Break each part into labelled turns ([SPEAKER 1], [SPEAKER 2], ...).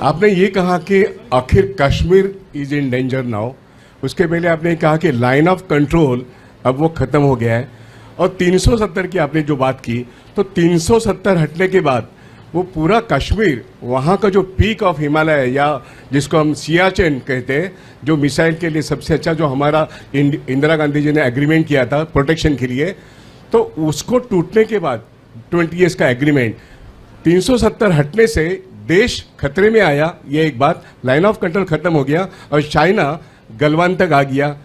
[SPEAKER 1] आपने ये कहा कि आखिर Kashmir is in danger now, उसके पहले आपने कहा कि लाइन ऑफ कंट्रोल अब वो ख़त्म हो गया है, और 370 की आपने जो बात की, तो 370 हटने के बाद वो पूरा कश्मीर, वहाँ का जो पीक ऑफ हिमालय या जिसको हम सियाचिन कहते हैं, जो मिसाइल के लिए सबसे अच्छा, जो हमारा इंदिरा गांधी जी ने एग्रीमेंट किया था प्रोटेक्शन के लिए, तो उसको टूटने के बाद 20 ईयर्स का एग्रीमेंट, 370 हटने से देश खतरे में आया। ये एक बात, लाइन ऑफ कंट्रोल खत्म हो गया और चाइना गलवान तक आ गया।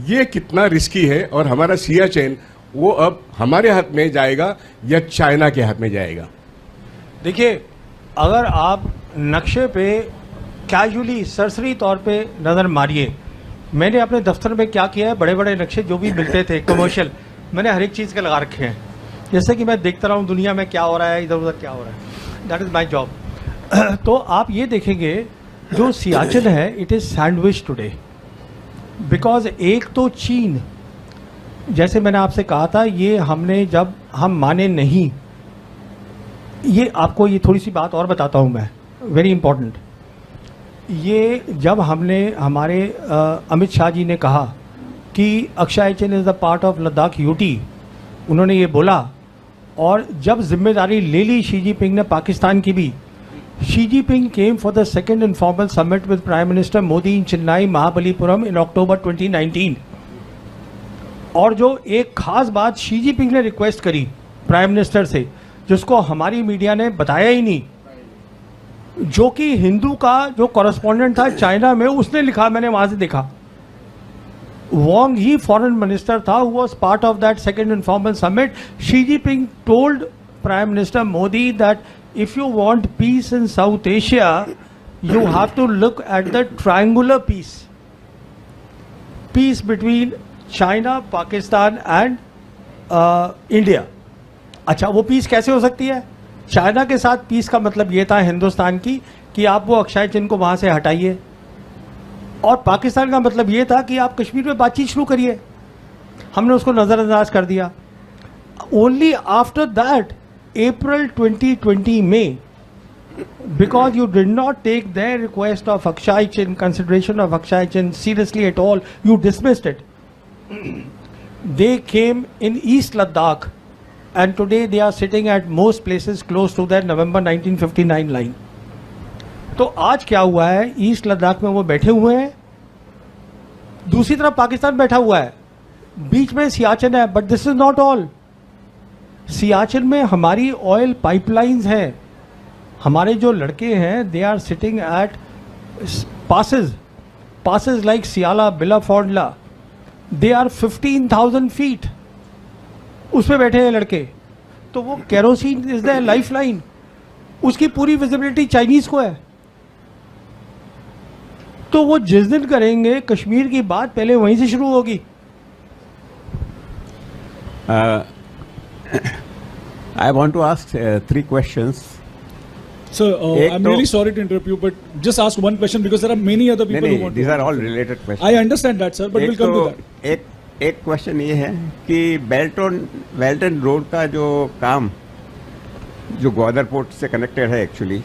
[SPEAKER 1] ये कितना रिस्की है, और हमारा सियाचिन वो अब हमारे हाथ में जाएगा या चाइना के हाथ में जाएगा?
[SPEAKER 2] देखिए, अगर आप नक्शे पे कैजुअली सरसरी तौर पे नज़र मारिए, मैंने अपने दफ्तर में क्या किया है, बड़े बड़े नक्शे जो भी मिलते थे कमर्शियल, मैंने हर एक चीज़ के लगा रखे हैं, जैसे कि मैं देखता रहा हूँ दुनिया में क्या हो रहा है, इधर उधर क्या हो रहा है। That is my job. तो आप ये देखेंगे जो सियाचिन है, it is sandwich today, because एक तो चीन, जैसे मैंने आपसे कहा था, ये हमने जब हम माने नहीं, ये आपको ये थोड़ी सी बात और बताता हूँ मैं, वेरी इंपॉर्टेंट। ये जब हमने हमारे अमित शाह जी ने कहा कि Aksai Chin is the part of Ladakh UT, उन्होंने ये बोला, और जब जिम्मेदारी ले ली शी जिनपिंग ने पाकिस्तान की भी, Xi Jinping came for the second informal summit with prime minister Modi in Chennai Mahabalipuram in October 2019। और जो एक खास बात शी जिनपिंग ने रिक्वेस्ट करी प्राइम मिनिस्टर से, जिसको हमारी मीडिया ने बताया ही नहीं, जो कि हिंदू का जो कॉरेस्पॉन्डेंट था चाइना में, उसने लिखा, मैंने वहाँ से देखा, वोंग ही फॉरेन मिनिस्टर था, who was part of that second informal summit. Xi Jinping told prime minister Modi that if you want peace in South Asia, you have to look at the triangular peace between China, Pakistan and India. अच्छा, वो piece कैसे हो सकती है? China के साथ piece का मतलब ये था हिंदुस्तान की कि आप वो अक्षय चिन्ह को वहाँ से हटाइए, और पाकिस्तान का मतलब ये था कि आप कश्मीर में बातचीत शुरू करिए। हमने उसको नज़रअंदाज कर दिया। ओनली आफ्टर दैट अप्रैल 2020 में, because you did not take their request of Akshay Chin, consideration of Akshay Chin seriously at all, you dismissed it. They came in East Ladakh, and today they are sitting at most places close to their November 1959 line. तो आज क्या हुआ है, east Ladakh में वो बैठे हुए हैं, दूसरी तरफ पाकिस्तान बैठा हुआ है, बीच में सियाचिन है। But this is not all. Siachen में हमारी ऑयल पाइपलाइंस हैं, हमारे जो लड़के हैं, they are sitting at passes like Siala, Bilafondla, they are 15,000 feet, उसमें बैठे हैं लड़के। तो वो kerosene is the life line, उसकी पूरी विजिबिलिटी चाइनीज को है। तो वो जिस दिन करेंगे कश्मीर की बात, पहले वहीं से शुरू होगी।
[SPEAKER 3] I want to ask 3 questions.
[SPEAKER 4] Sir, I'm really sorry to interrupt you, but just ask one question because there are many other people who want
[SPEAKER 3] these
[SPEAKER 4] to.
[SPEAKER 3] are all related questions.
[SPEAKER 4] I understand that, sir, but we'll come to that.
[SPEAKER 3] एक question ये है कि belt and road का जो काम, जो Gwadar port से connected है एक्चुअली,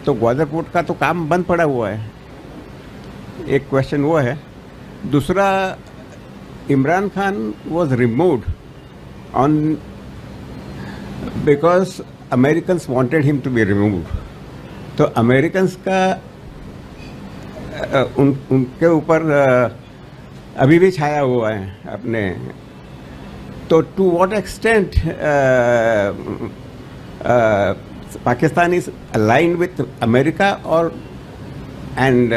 [SPEAKER 3] तो ग्वादर पोर्ट का तो काम बंद पड़ा हुआ है। एक क्वेश्चन वो है। दूसरा, Imran Khan was removed on because Americans wanted him to be removed. तो अमेरिकन्स का उनके ऊपर अभी भी छाया हुआ है अपने। तो to what extent Pakistan is aligned with America और and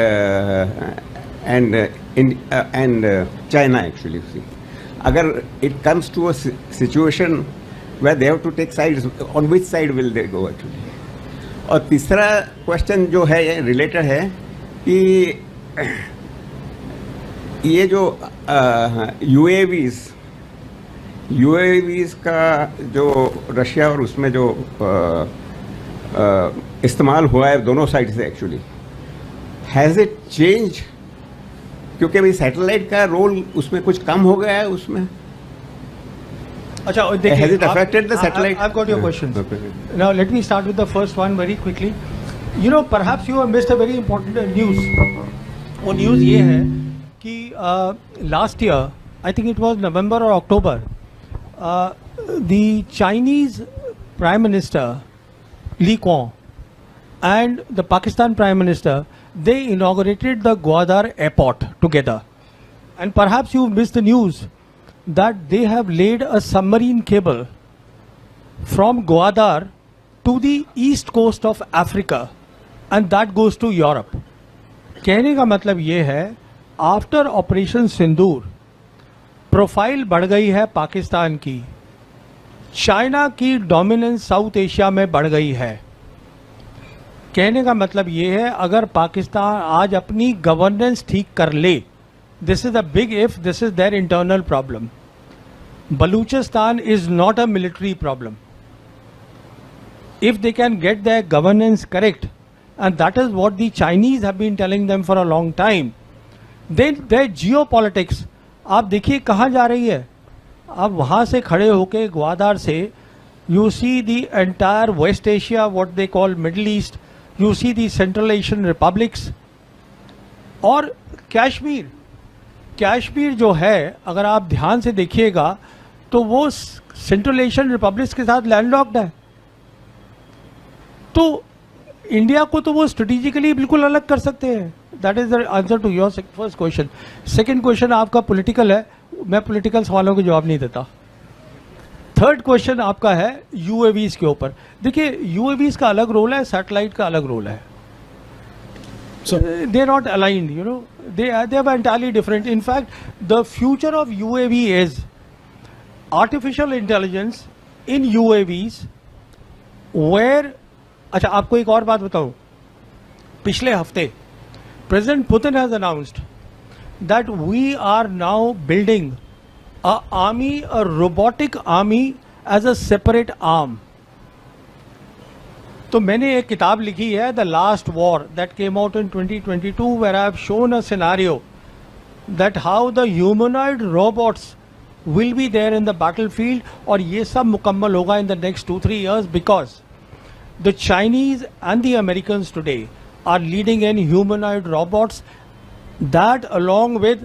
[SPEAKER 3] China actually. Agar it comes to a situation where they have to take sides, on which side will they go actually? और तीसरा क्वेश्चन जो है ये रिलेटेड है कि ये जो UAVs का जो रशिया और उसमें जो इस्तेमाल हुआ है दोनों साइड से एक्चुअली, हैज़ इट चेंज? क्योंकि भाई सैटेलाइट का रोल उसमें कुछ कम हो गया है उसमें।
[SPEAKER 2] अच्छा, देखिए,
[SPEAKER 3] has it affected the satellite?
[SPEAKER 2] I've got your questions. Now let me start with the first one very quickly. You know, perhaps you have missed a very important news. वो न्यूज़ ये है कि last year, I think it was November or October, the Chinese Prime Minister Li Qiang and the Pakistan Prime Minister, they inaugurated the Gwadar airport together. And perhaps you missed the news that they have laid a submarine cable from Gwadar to the east coast of Africa, and that goes to Europe. कहने का मतलब ये है, after operation सिंदूर profile बढ़ गई है पाकिस्तान की, China की डोमिनेंस साउथ एशिया में बढ़ गई है. कहने का मतलब ये है, अगर पाकिस्तान आज अपनी गवर्नेंस ठीक कर ले, this is a big if, this is their internal problem. Balochistan is not a military problem. If they can get their governance correct, and that is what the Chinese have been telling them for a long time, then their geopolitics, आप देखिए कहाँ जा रही है. आप वहाँ से खड़े होके ग्वादार से, you see the entire West Asia, what they call Middle East, you see the Central Asian republics, और कश्मीर जो है, अगर आप ध्यान से देखिएगा तो वो सेंट्रल एशियन रिपब्लिक्स के साथ लैंडलॉक्ड है. तो इंडिया को तो वो स्ट्रेटेजिकली बिल्कुल अलग कर सकते हैं. That is the answer to your first question. Second question आपका पॉलिटिकल है, मैं पॉलिटिकल सवालों के जवाब नहीं देता. थर्ड क्वेश्चन आपका है यूएवीज के ऊपर. देखिए, यूएवीज का अलग रोल है, सैटेलाइट का अलग रोल है. They are not aligned, you know, they are entirely different. In fact the future of UAV is artificial intelligence in UAVs where. अच्छा, आपको एक और बात बताऊं. पिछले हफ्ते president Putin has announced that we are now building a army, a robotic army as a separate arm. तो मैंने एक किताब लिखी है, the last war, that came out in 2022, where I have shown a scenario that how the humanoid robots will be there in the battlefield. और ये सब मुकम्मल होगा in the next 2-3 years, because the Chinese and the Americans today are leading in humanoid robots, that along with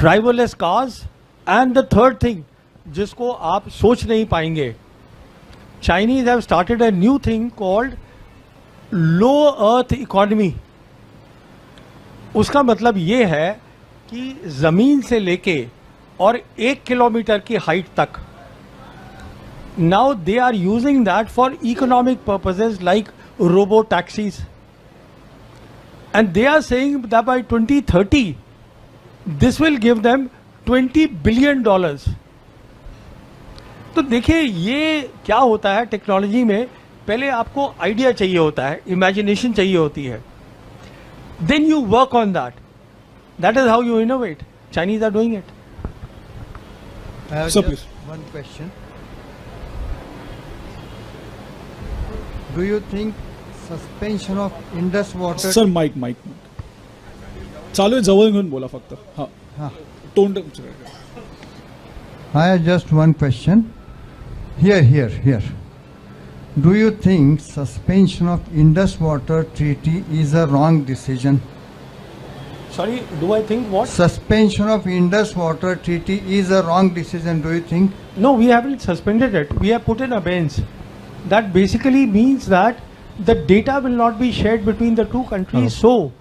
[SPEAKER 2] driverless cars, and the third thing जिसको आप सोच नहीं पाएंगे, Chinese have started a new thing called low earth economy. उसका मतलब ये है कि ज़मीन से लेके और 1 किलोमीटर की हाइट तक, now they are using that for economic purposes like robo taxis, and they are saying that by 2030 this will give them $20 billion. तो देखिए ये क्या होता है टेक्नोलॉजी में. पहले आपको आइडिया चाहिए होता है, इमेजिनेशन चाहिए होती है, then you work on that. That is how you innovate. Chinese are doing it.
[SPEAKER 5] I have
[SPEAKER 4] So
[SPEAKER 5] just
[SPEAKER 4] please.
[SPEAKER 5] one question. Do you think suspension of Indus water?
[SPEAKER 4] Sir mic चालू आहे, जवळ घेऊन बोला फक्त. हां,
[SPEAKER 5] हाँ.
[SPEAKER 4] तोंड.
[SPEAKER 5] I have just one question. Here. Do you think suspension of Indus water treaty is a wrong decision?
[SPEAKER 2] Sorry, do I think what?
[SPEAKER 5] Suspension of Indus water treaty is a wrong decision. Do you think?
[SPEAKER 2] No, we haven't suspended it. We have put in abeyance. That basically means that the data will not be shared between the two countries, so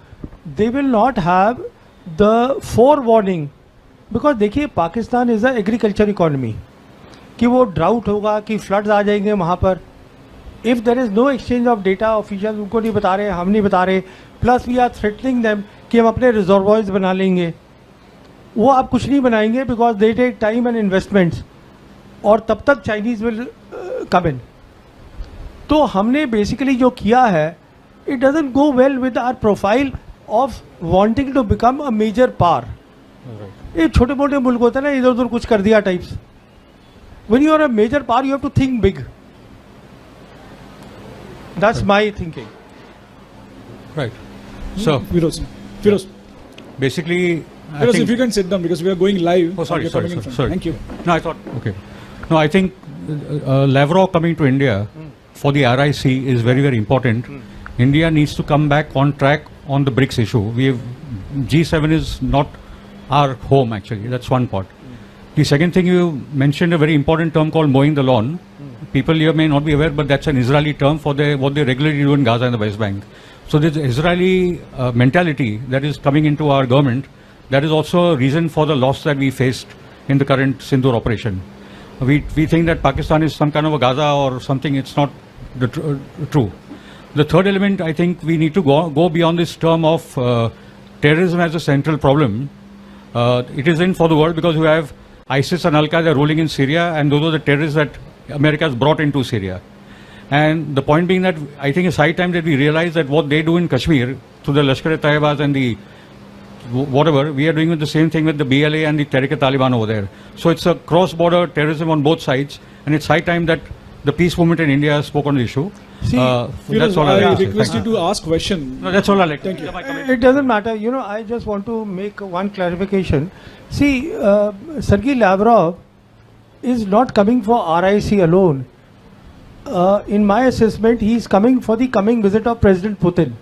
[SPEAKER 2] they will not have the forewarning. Because देखिए, Pakistan is a agriculture economy, कि वो drought होगा, कि floods आ जाएंगे वहाँ पर. If there is no exchange of data, official उनको नहीं बता रहे, हम नहीं बता रहे, plus we are threatening them कि हम अपने रिजर्वॉयर्स बना लेंगे. वो आप कुछ नहीं बनाएंगे, because they take time and investments, और तब तक चाइनीज विल कम इन. तो हमने बेसिकली जो किया है, it doesn't go well with our profile of wanting to become a major power. ये छोटे मोटे मुल्क होते हैं ना, इधर उधर कुछ कर दिया types. When you are a major power, you have to think big. That's my thinking.
[SPEAKER 6] Right. So
[SPEAKER 4] Firoz,
[SPEAKER 6] basically, I
[SPEAKER 4] Firoz,
[SPEAKER 6] think,
[SPEAKER 4] if you can sit down because we are going live.
[SPEAKER 6] Oh, sorry,
[SPEAKER 4] and you're coming in front.
[SPEAKER 6] sorry.
[SPEAKER 4] Thank you.
[SPEAKER 6] No, I thought, okay. No, I think Lavrov coming to India for the RIC is very, very important. India needs to come back on track on the BRICS issue. G7 is not our home actually. That's one part. The second thing, you mentioned a very important term called mowing the lawn. People here may not be aware, but that's an Israeli term for what they regularly do in Gaza and the West Bank. So this Israeli mentality that is coming into our government, that is also a reason for the loss that we faced in the current Sindoor operation. We think that Pakistan is some kind of a Gaza or something. It's not true. The third element, I think we need to go beyond this term of terrorism as a central problem. It is in for the world because we have ISIS and Al-Qaeda ruling in Syria, and those are the terrorists that America has brought into Syria. And the point being that I think it's high time that we realize that what they do in Kashmir to the Lashkar-e-Taibas and the whatever, we are doing with the same thing with the BLA and the Tehrik-e-Taliban over there. So it's a cross-border terrorism on both sides, and it's high time that the peace movement in India spoke on the issue.
[SPEAKER 2] See,
[SPEAKER 6] that's all
[SPEAKER 4] I
[SPEAKER 6] say.
[SPEAKER 4] request you to ask question.
[SPEAKER 6] No, that's all I like.
[SPEAKER 4] Thank you.
[SPEAKER 2] It doesn't matter. You know, I just want to make one clarification. See, Sergei Lavrov is not coming for RIC alone. In my assessment, he is coming for the coming visit of President Putin.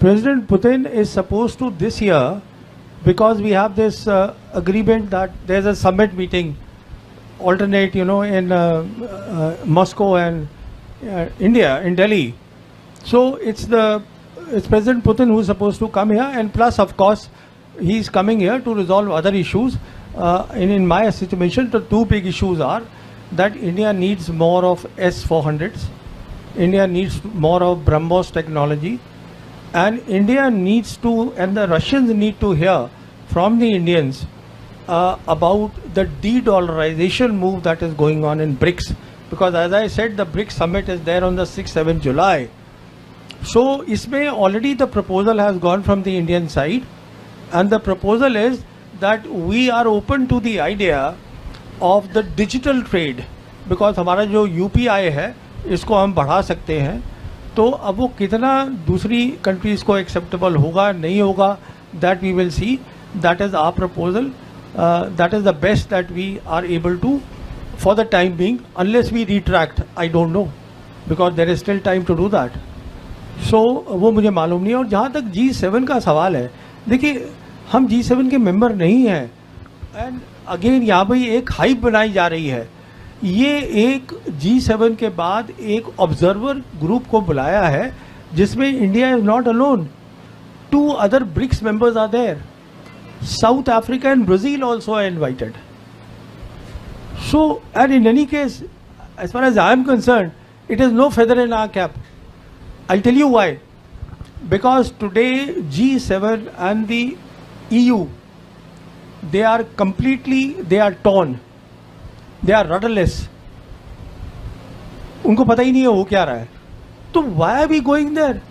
[SPEAKER 2] President Putin is supposed to this year, because we have this agreement that there's a summit meeting alternate, you know, in Moscow and India, in Delhi. So it's President Putin who is supposed to come here, and plus, of course, he's coming here to resolve other issues. In my estimation, the two big issues are that India needs more of S-400s, India needs more of BrahMos technology, and India needs to, and the Russians need to hear from the Indians about the de-dollarization move that is going on in BRICS. Because as I said, the BRICS summit is there on the 6th-7th July. So, isme already the proposal has gone from the Indian side, and the proposal is that we are open to the idea of the digital trade, because हमारा जो UPI है इसको हम बढ़ा सकते हैं. तो अब वो कितना दूसरी कंट्रीज को एक्सेप्टेबल होगा नहीं होगा, that we will see. That is our proposal. That is the best that we are able to for the time being, unless we retract. I don't know, because there is still time to do that. So वो मुझे मालूम नहीं है. और जहाँ तक G7 का सवाल है, देखिए हम G7 के मेंबर नहीं हैं, एंड अगेन यहाँ पर एक हाइप बनाई जा रही है. ये एक G7 के बाद एक ऑब्जर्वर ग्रुप को बुलाया है जिसमें India is not alone. 2 other BRICS members are there. South Africa and Brazil also are invited. So, and in any case, as far as I am concerned, it is no feather in our cap. I'll tell you why. Because today G7 and the EU, they are torn. They are rudderless. उनको पता ही नहीं है वो क्या रहा है. तो why are we going there?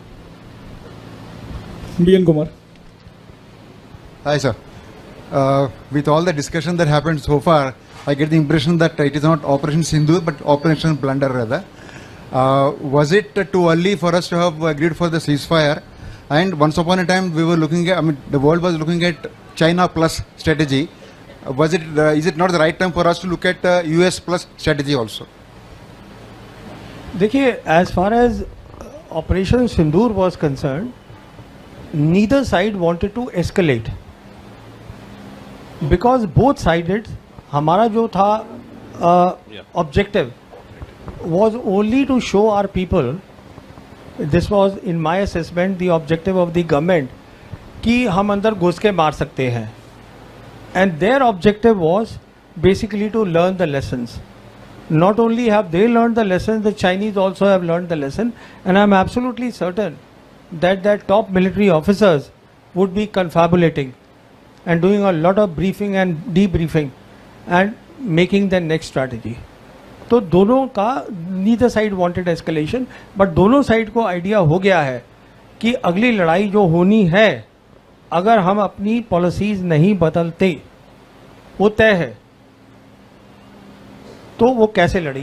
[SPEAKER 4] BN Kumar.
[SPEAKER 7] Hi, sir. With all the discussion that happened so far, I get the impression that it is not Operation Sindoor, but Operation Blunder rather. Was it too early for us to have agreed for the ceasefire? And once upon a time, we were looking at, the world was looking at China plus strategy. Is it not the right time for us to look at US plus strategy also?
[SPEAKER 2] देखिए, as far as Operation Sindoor was concerned, neither side wanted to escalate, because both sides, हमारा जो था objective was only to show our people, this was in my assessment the objective of the government, कि हम अंदर घुस के मार सकते हैं. And their objective was basically to learn the lessons. Not only have they learned the lessons, the Chinese also have learned the lesson, and I'm absolutely certain that their top military officers would be confabulating and doing a lot of briefing and debriefing and making the next strategy. तो दोनों का, neither side wanted escalation, but दोनों side को idea हो गया है कि अगली लड़ाई जो होनी है, अगर हम अपनी पॉलिसीज नहीं बदलते, वो तय है, तो वो कैसे लड़ी